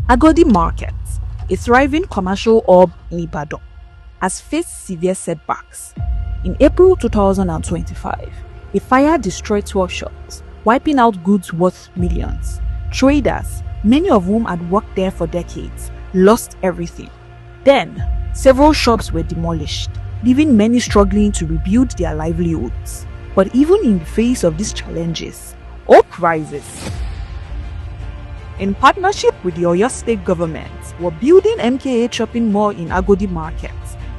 Agodi Market, a thriving commercial hub in Ibadan, has faced severe setbacks. In April 2025, a fire destroyed 12 shops, wiping out goods worth millions. Traders, many of whom had worked there for decades, lost everything. Then, several shops were demolished, leaving many struggling to rebuild their livelihoods. But even in the face of these challenges, hope rises. In partnership with the Oyo State government, we're building MKH Shopping Mall in Agodi Market.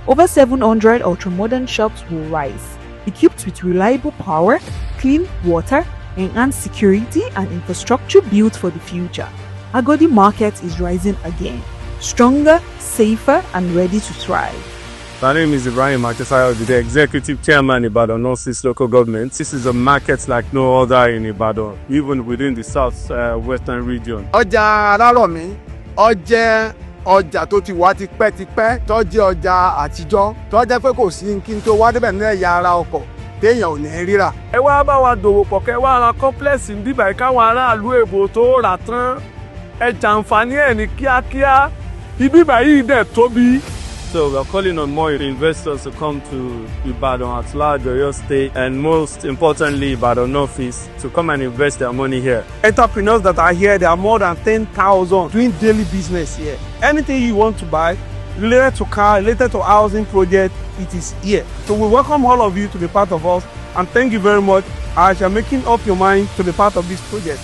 Over 700 ultra-modern shops will rise, equipped with reliable power, clean water, enhanced security and infrastructure built for the future. Agodi Market is rising again, stronger, safer and ready to thrive. My name is Ibrahim Akesaya, the Executive Chairman Ibadan Northeast Local Government. This is a market like no other in Ibadan, even within the south-western region. Ọjà Alárọ̀mí, ó jẹ́ ọjà tó ti wà tipẹ́tipẹ́, tó jẹ́ ọjà àtijọ́, tó jẹ́ pé kò sí kí n tó wá débẹ̀ nílẹ̀ yàrá ọkọ̀ téèyàn ò ní ríra. Ẹ wá bá wa dòwò pọ̀ kẹ́ wá ra complex ń bíbà káwọn aráàlú èbò tó rà tán. Ẹ jàǹfààní ẹ̀ ní kíákíá. Ibíbà yìí dẹ̀ tóbi. So we are calling on more investors to come to Ibadan at large, Oyo State, and most importantly, Ibadan Northeast, to come and invest their money here. Entrepreneurs that are here, there are more than 10,000 doing daily business here. Anything you want to buy, related to car, related to housing project, it is here. So we welcome all of you to be part of us, and thank you very much as you're making up your mind to be part of this project.